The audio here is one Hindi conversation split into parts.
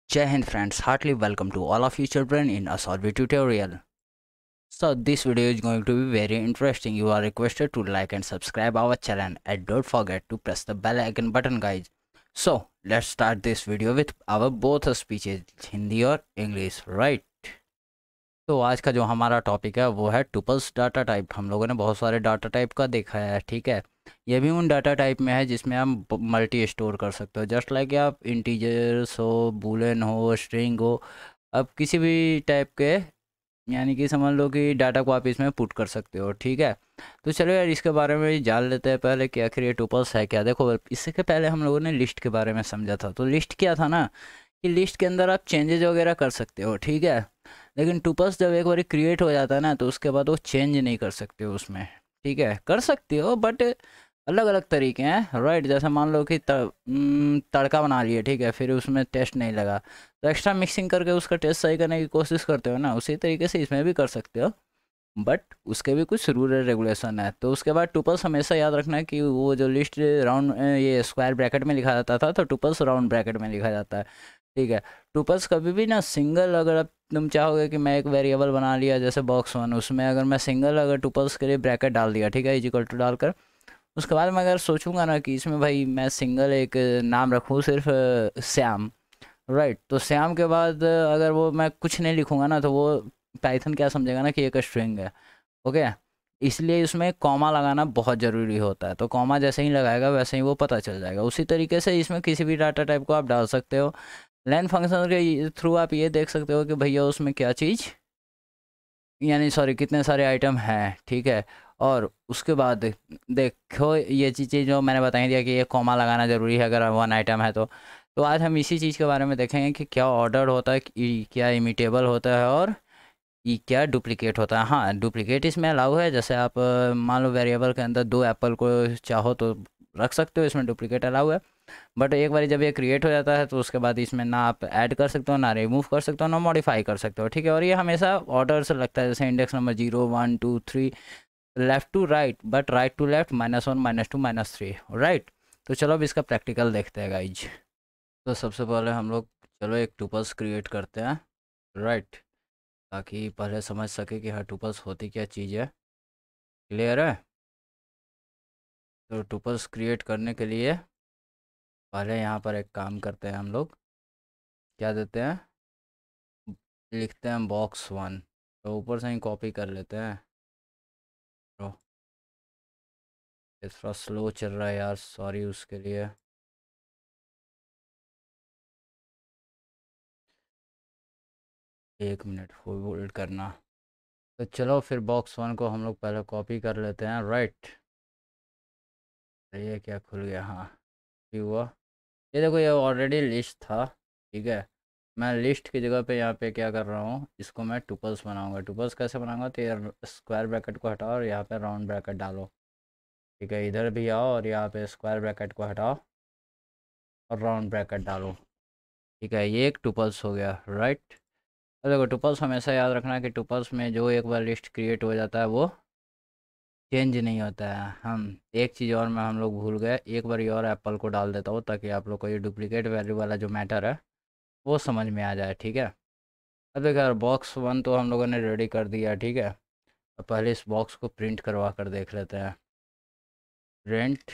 Jai Hind friends, heartily welcome to all of you children in Asolve tutorial. So this video is going to be very interesting. You are requested to like and subscribe our channel and don't forget to press the bell icon button guys. So let's start this video with our both speeches, Hindi और English, right? तो आज का जो हमारा टॉपिक है वो है टुपल्स डाटा टाइप। हम लोगों ने बहुत सारे डाटा टाइप का देखा है, ठीक है। ये भी उन डाटा टाइप में है जिसमें आप मल्टी स्टोर कर सकते हो, जस्ट लाइक आप इंटीजर्स हो, बूलियन हो, स्ट्रिंग हो, अब किसी भी टाइप के, यानी कि समझ लो कि डाटा को आप इसमें पुट कर सकते हो, ठीक है। तो चलो यार इसके बारे में जान लेते हैं पहले कि आखिर ये टुपल्स है क्या। देखो इससे पहले हम लोगों ने लिस्ट के बारे में समझा था। तो लिस्ट क्या था ना, कि लिस्ट के अंदर आप चेंजेस वगैरह कर सकते हो, ठीक है। लेकिन टुपल्स जब एक बार क्रिएट हो जाता है ना, तो उसके बाद वो चेंज नहीं कर सकते हो उसमें, ठीक है। कर सकते हो बट अलग अलग तरीके हैं, राइट। जैसे मान लो कि तड़का बना लिए, ठीक है, फिर उसमें टेस्ट नहीं लगा तो एक्स्ट्रा मिक्सिंग करके उसका टेस्ट सही करने की कोशिश करते हो ना, उसी तरीके से इसमें भी कर सकते हो। बट उसके भी कुछ रूल रेगुलेशन है। तो उसके बाद टुपल्स हमेशा याद रखना है कि वो जो लिस्ट राउंड ये स्क्वायर ब्रैकेट में लिखा जाता था, तो टुपल्स राउंड ब्रैकेट में लिखा जाता है, ठीक है। टुपल्स कभी भी ना सिंगल, अगर आप तुम चाहोगे कि मैं एक वेरिएबल बना लिया जैसे बॉक्स वन, उसमें अगर मैं सिंगल अगर टुपल्स के लिए ब्रैकेट डाल दिया, ठीक है, इजिकल टू डालकर, उसके बाद मैं अगर सोचूंगा ना कि इसमें भाई मैं सिंगल एक नाम रखूँ सिर्फ श्याम, राइट। तो श्याम के बाद अगर वो मैं कुछ नहीं लिखूंगा ना, तो वो पाइथन क्या समझेगा ना कि एक स्ट्रिंग है, ओके। इसलिए इसमें कॉमा लगाना बहुत ज़रूरी होता है। तो कॉमा जैसे ही लगाएगा वैसे ही वो पता चल जाएगा। उसी तरीके से इसमें किसी भी डाटा टाइप को आप डाल सकते हो। लेन फंक्शन के थ्रू आप ये देख सकते हो कि भैया उसमें क्या चीज़, यानी सॉरी कितने सारे आइटम हैं, ठीक है। और उसके बाद देखो ये चीज़ें जो मैंने बताई दिया कि ये कॉमा लगाना ज़रूरी है अगर वन आइटम है तो आज हम इसी चीज़ के बारे में देखेंगे कि क्या ऑर्डर होता है, क्या इमिटेबल होता है, और ये क्या डुप्लीकेट होता है। हाँ, डुप्लीकेट इसमें अलाउ है। जैसे आप मान लो वेरिएबल के अंदर दो एप्पल को चाहो तो रख सकते हो, इसमें डुप्लीकेट अलाउ है। बट एक बार जब ये क्रिएट हो जाता है तो उसके बाद इसमें ना आप ऐड कर सकते हो, ना रिमूव कर सकते हो, ना मॉडिफाई कर सकते हो, ठीक है। और ये हमेशा ऑर्डर से लगता है, जैसे index number 0 1 2 3, left to right, but right to left, -1 -2 -3, right. तो चलो अब इसका प्रैक्टिकल देखते हैं गाइज। तो सबसे पहले हम लोग चलो एक टुपल्स क्रिएट करते हैं, राइट, ताकि पहले समझ सके कि हाँ टुपल्स होती क्या चीज़ है। क्लियर है। तो टुपल्स क्रिएट करने के लिए पहले यहाँ पर एक काम करते हैं हम लोग, क्या देते हैं, लिखते हैं बॉक्स वन। तो ऊपर से ही कॉपी कर लेते हैं। तो ये थोड़ा स्लो चल रहा है यार, सॉरी उसके लिए। एक मिनट होल्ड करना। तो चलो फिर बॉक्स वन को हम लोग पहले कॉपी कर लेते हैं, राइट। ये क्या खुल गया, हाँ ये हुआ। ये देखो ये ऑलरेडी लिस्ट था, ठीक है। मैं लिस्ट की जगह पे यहाँ पे क्या कर रहा हूँ, इसको मैं टुपल्स बनाऊंगा। टुपल्स कैसे बनाऊंगा, तो ये स्क्वायर ब्रैकेट को हटाओ और यहाँ पे राउंड ब्रैकेट डालो, ठीक है। इधर भी आओ और यहाँ पे स्क्वायर ब्रैकेट को हटाओ और राउंड ब्रैकेट डालो, ठीक है। ये एक टुपल्स हो गया, राइट। अब देखो टुपल्स हमेशा याद रखना है कि टुपल्स में जो एक बार लिस्ट क्रिएट हो जाता है वो चेंज नहीं होता है। हम एक चीज़ और में हम लोग भूल गए, एक बार ये और एप्पल को डाल देता हूँ ताकि आप लोग को ये डुप्लीकेट वैल्यू वाला जो मैटर है वो समझ में आ जाए, ठीक है। अब देखो यार बॉक्स वन तो हम लोगों ने रेडी कर दिया, ठीक है। अब पहले इस बॉक्स को प्रिंट करवा कर देख लेते हैं। प्रिंट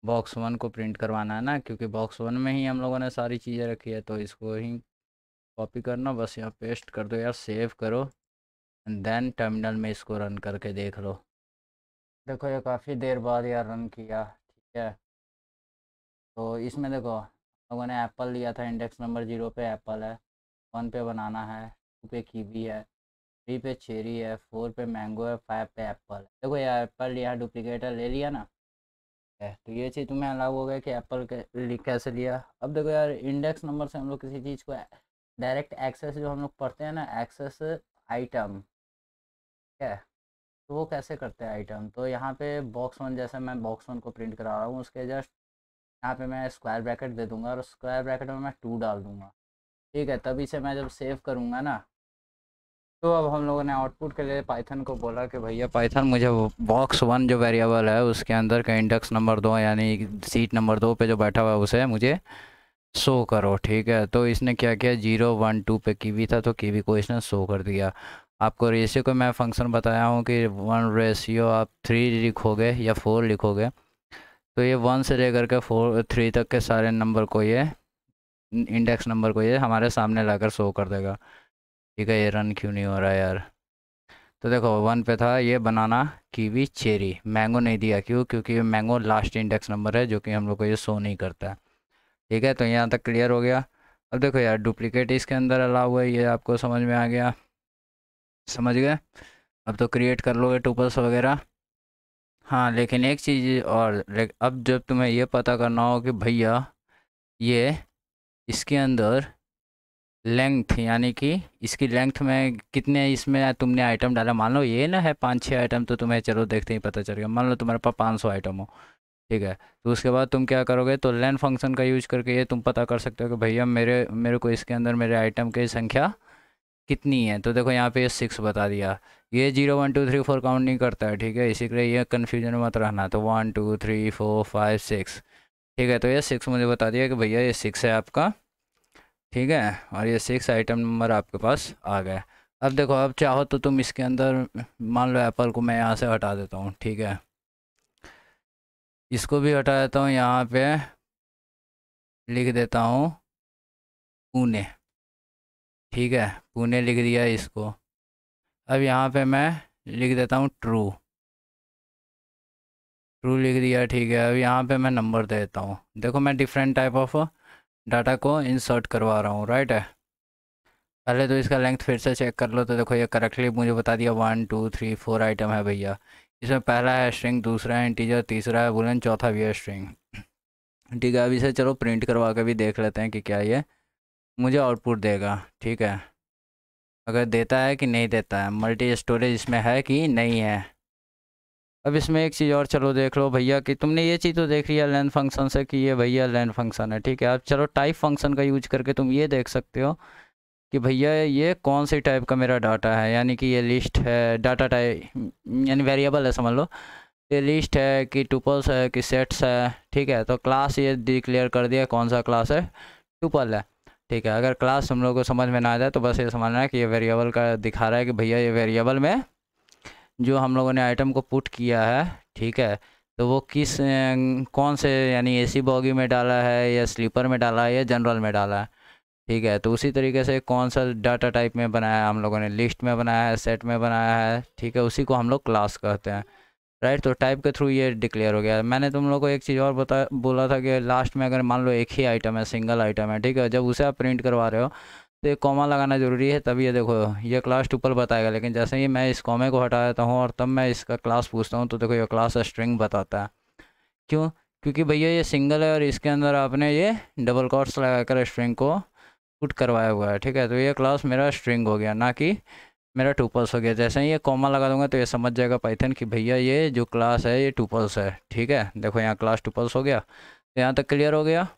बॉक्स वन को प्रिंट करवाना है ना, क्योंकि बॉक्स वन में ही हम लोगों ने सारी चीज़ें रखी है। तो इसको ही कॉपी करना, बस यहाँ पेस्ट कर दो यार, सेव करो एंड देन टर्मिनल में इसको रन करके देख लो। देखो ये काफ़ी देर बाद यार रन किया, ठीक है। तो इसमें देखो हम लोगों ने एप्पल लिया था, इंडेक्स नंबर 0 पे एप्पल है, 1 पे बनाना है, 2 पे कीवी है, 3 पे चेरी है, 4 पे मैंगो है, 5 पे एप्पल है। देखो यार एप्पल यहाँ डुप्लीकेट है, ले लिया ना है। तो ये चीज़ तुम्हें अलाउ हो गया कि एप्पल के कैसे लिया। अब देखो यार इंडेक्स नंबर से हम लोग किसी चीज़ को डायरेक्ट एक्सेस, जो हम लोग पढ़ते हैं ना, एक्सेस आइटम, ठीक है। तो वो कैसे करते हैं आइटम, तो यहाँ पे बॉक्स वन, जैसे मैं बॉक्स वन को प्रिंट करा रहा हूँ, उसके जस्ट यहाँ पे मैं स्क्वायर ब्रैकेट दे दूंगा और स्क्वायर ब्रैकेट में मैं 2 डाल दूंगा, ठीक है। तभी से मैं जब सेव करूँगा ना, तो अब हम लोगों ने आउटपुट के लिए पाइथन को बोला कि भैया पाइथन मुझे बॉक्स वन जो वेरिएबल है उसके अंदर का इंडेक्स नंबर 2 यानी सीट नंबर 2 पे जो बैठा हुआ है उसे मुझे शो करो। ठीक है, तो इसने क्या किया, 0 1 2 पे कीवी था तो कीवी को इसने शो कर दिया। आपको रेशियो को मैं फंक्शन बताया हूँ कि 1 रेशियो आप 3 लिखोगे या 4 लिखोगे तो ये 1 से लेकर के 3 तक के सारे नंबर को ये इंडेक्स नंबर को ये हमारे सामने लाकर शो कर देगा। ठीक है, ये रन क्यों नहीं हो रहा है यार। तो देखो 1 पे था ये बनाना कीवी चेरी, मैंगो नहीं दिया, क्यों, क्योंकि मैंगो लास्ट इंडेक्स नंबर है जो कि हम लोग को ये शो नहीं करता है। ठीक है, तो यहाँ तक क्लियर हो गया। अब देखो यार डुप्लीकेट इसके अंदर अलाउ हुआ है, ये आपको समझ में आ गया, समझ गए। अब तो क्रिएट कर लोगे टुपल्स वगैरह। हाँ लेकिन एक चीज़ और, अब जब तुम्हें ये पता करना हो कि भैया ये इसके अंदर लेंथ यानी कि इसकी लेंथ में कितने इसमें तुमने आइटम डाला, मान लो ये ना है 5 6 आइटम, तो तुम्हें चलो देखते ही पता चल गया। मान लो तुम्हारे पास 500 आइटम हो, ठीक है, तो उसके बाद तुम क्या करोगे, तो लेन फंक्शन का यूज करके ये तुम पता कर सकते हो कि भैया मेरे मेरे को इसके अंदर मेरे आइटम की संख्या कितनी है। तो देखो यहाँ पे ये 6 बता दिया, ये 0 1 2 3 4 काउंट नहीं करता है। ठीक है, इसी के लिए ये कन्फ्यूजन मत रहना। तो 1 2 3 4 5 6, ठीक है, तो ये 6 मुझे बता दिया कि भैया ये 6 है आपका। ठीक है, और ये 6 आइटम नंबर आपके पास आ गए। अब देखो, अब चाहो तो तुम इसके अंदर मान लो एप्पल को मैं यहाँ से हटा देता हूँ। ठीक है, इसको भी हटा देता हूँ, यहाँ पे लिख देता हूँ पुणे। ठीक है, पुणे लिख दिया इसको। अब यहाँ पे मैं लिख देता हूँ ट्रू, ट्रू लिख दिया। ठीक है, अब यहाँ पे मैं नंबर दे देता हूँ। देखो मैं डिफरेंट टाइप ऑफ डाटा को इंसर्ट करवा रहा हूँ, राइट है। पहले तो इसका लेंथ फिर से चेक कर लो, तो देखो ये करेक्टली मुझे बता दिया 1 2 3 4 आइटम है भैया। इसमें पहला है स्ट्रिंग, दूसरा है इंटीजर, तीसरा है बुलियन, चौथा भी है स्ट्रिंग। ठीक है, अब इसे चलो प्रिंट करवा के भी देख लेते हैं कि क्या ये मुझे आउटपुट देगा। ठीक है, अगर देता है कि नहीं देता है, मल्टी स्टोरेज इसमें है कि नहीं है। अब इसमें एक चीज़ और चलो देख लो भैया, कि तुमने ये चीज़ तो देख लिया लेन फंक्शन से कि ये भैया लेन फंक्शन है। ठीक है, अब चलो टाइप फंक्शन का यूज करके तुम ये देख सकते हो कि भैया ये कौन सी टाइप का मेरा डाटा है, यानी कि ये लिस्ट है, डाटा टाइप यानी वेरिएबल है समझ लो, ये लिस्ट है कि टुपल्स है कि सेट्स है। ठीक है, तो क्लास ये डिक्लेयर कर दिया कौन सा क्लास है, टुपल है। ठीक है, अगर क्लास हम लोग को समझ में ना आ जाए तो बस ये समझना है कि ये वेरिएबल का दिखा रहा है कि भैया ये वेरिएबल में जो हम लोगों ने आइटम को पुट किया है, ठीक है, तो वो किस कौन से यानी एसी बॉगी में डाला है या स्लीपर में डाला है या जनरल में डाला है। ठीक है, तो उसी तरीके से कौन सा डाटा टाइप में बनाया है हम लोगों ने, लिस्ट में बनाया है, सेट में बनाया है। ठीक है, उसी को हम लोग क्लास कहते हैं, राइट। तो टाइप के थ्रू ये डिक्लेयर हो गया। मैंने तुम लोग को एक चीज़ और बोला था कि लास्ट में अगर मान लो एक ही आइटम है, सिंगल आइटम है, ठीक है, जब उसे आप प्रिंट करवा रहे हो तो एक कॉमा लगाना ज़रूरी है, तभी ये देखो ये क्लास टुपल बताएगा। लेकिन जैसे ही मैं इस कॉमे को हटा देता हूँ और तब मैं इसका क्लास पूछता हूँ तो देखो ये क्लास स्ट्रिंग बताता है। क्यों, क्योंकि भैया ये सिंगल है और इसके अंदर आपने ये डबल कोट्स लगाकर स्ट्रिंग को पुट करवाया हुआ है। ठीक है, तो ये क्लास मेरा स्ट्रिंग हो गया, ना कि मेरा टुपल्स हो गया। जैसे ही ये कॉमा लगा दूंगा तो ये समझ जाएगा पाइथन कि भैया ये जो क्लास है ये टुपल्स है। ठीक है, देखो यहाँ क्लास टुपल्स हो गया, तो यहाँ तक क्लियर हो गया।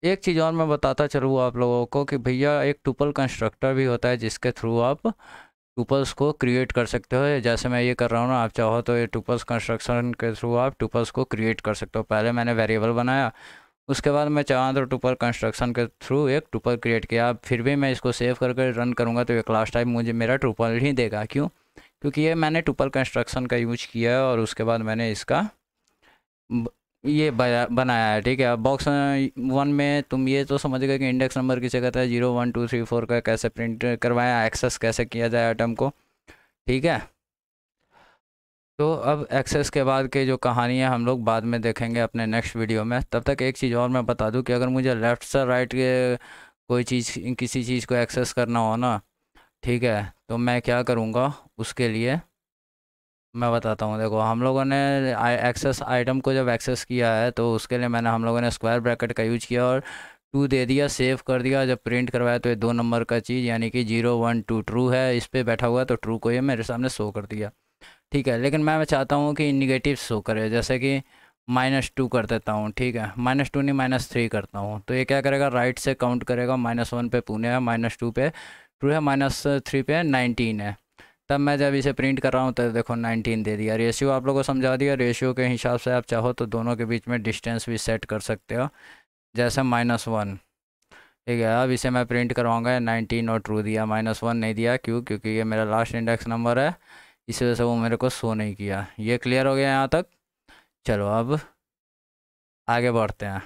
एक चीज़ और मैं बताता चलूँ आप लोगों को कि भैया एक टुपल कंस्ट्रक्टर भी होता है जिसके थ्रू आप टुपल्स को क्रिएट कर सकते हो। जैसे मैं ये कर रहा हूँ ना, आप चाहो तो ये टुपल्स कंस्ट्रक्शन के थ्रू आप टुपल्स को क्रिएट कर सकते हो। पहले मैंने वेरिएबल बनाया, उसके बाद मैं चाहा तो टुपल कंस्ट्रक्शन के थ्रू एक टुपल क्रिएट किया। फिर भी मैं इसको सेव करके रन करूँगा तो ये क्लास टाइप मुझे मेरा टुपल ही देगा। क्यों, क्योंकि ये मैंने टुपल कंस्ट्रक्शन का यूज किया है और उसके बाद मैंने इसका ये बनाया है। ठीक है, अब बॉक्स 1 में तुम ये तो समझ गए कि इंडेक्स नंबर किसे कहता है, 0 1 2 3 4 का कैसे प्रिंट करवाया, एक्सेस कैसे किया जाए आइटम को। ठीक है, तो अब एक्सेस के बाद के जो कहानी है हम लोग बाद में देखेंगे अपने नेक्स्ट वीडियो में। तब तक एक चीज़ और मैं बता दूं कि अगर मुझे लेफ़्ट से राइट के कोई चीज़ किसी चीज़ को एक्सेस करना हो ना, ठीक है, तो मैं क्या करूँगा उसके लिए मैं बताता हूँ। देखो हम लोगों ने एक्सेस आइटम को जब एक्सेस किया है तो उसके लिए हम लोगों ने स्क्वायर ब्रैकेट का यूज किया और 2 दे दिया, सेव कर दिया। जब प्रिंट करवाया तो ये 2 नंबर का चीज़ यानी कि 0 1 2 ट्रू है, इस पर बैठा हुआ है तो ट्रू को ये मेरे सामने शो कर दिया। ठीक है, लेकिन मैं चाहता हूँ कि निगेटिव शो करे, जैसे कि -2 कर देता हूँ। ठीक है, -2 नहीं -3 करता हूँ, तो ये क्या करेगा, राइट से काउंट करेगा, -1 पे पुणे है, -2 पे ट्रू है, -3 पे 19 है। तब मैं जब इसे प्रिंट कर रहा हूँ तो देखो 19 दे दिया। रेशियो आप लोगों को समझा दिया। रेशियो के हिसाब से आप चाहो तो दोनों के बीच में डिस्टेंस भी सेट कर सकते हो, जैसे -1। ठीक है, अब इसे मैं प्रिंट करवाऊँगा, 19 और ट्रू दिया, -1 नहीं दिया। क्यों? क्योंकि ये मेरा लास्ट इंडेक्स नंबर है, इस वजह से वो मेरे को शो नहीं किया। ये क्लियर हो गया यहाँ तक? चलो अब आगे बढ़ते हैं।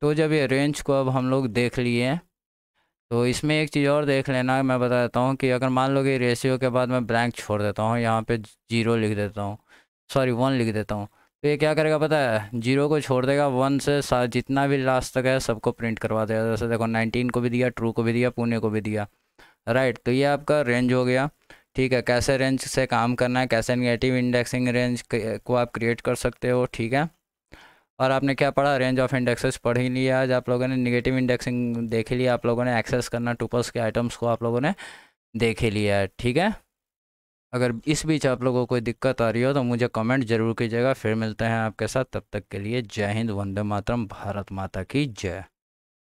तो जब ये रेंज को अब हम लोग देख लिए, तो इसमें एक चीज़ और देख लेना, मैं बता देता हूँ कि अगर मान लो कि रेशियो के बाद मैं ब्लैंक छोड़ देता हूँ, यहाँ पे 0 लिख देता हूँ, सॉरी 1 लिख देता हूँ, तो ये क्या करेगा पता है? 0 को छोड़ देगा, 1 से जितना भी लास्ट तक है सबको प्रिंट करवा देगा। जैसे देखो 19 को भी दिया, ट्रू को भी दिया, पुणे को भी दिया, राइट। तो ये आपका रेंज हो गया। ठीक है, कैसे रेंज से काम करना है, कैसे नेगेटिव इंडेक्सिंग रेंज को आप क्रिएट कर सकते हो। ठीक है, और आपने क्या पढ़ा? रेंज ऑफ इंडेक्सेस पढ़ ही लिया आज आप लोगों ने। निगेटिव इंडेक्सिंग देख ही लिया आप लोगों ने। एक्सेस करना टुपल्स के आइटम्स को आप लोगों ने देख ही लिया है। ठीक है, अगर इस बीच आप लोगों को कोई दिक्कत आ रही हो तो मुझे कमेंट जरूर कीजिएगा। फिर मिलते हैं आपके साथ, तब तक के लिए जय हिंद, वंदे मातरम, भारत माता की जय।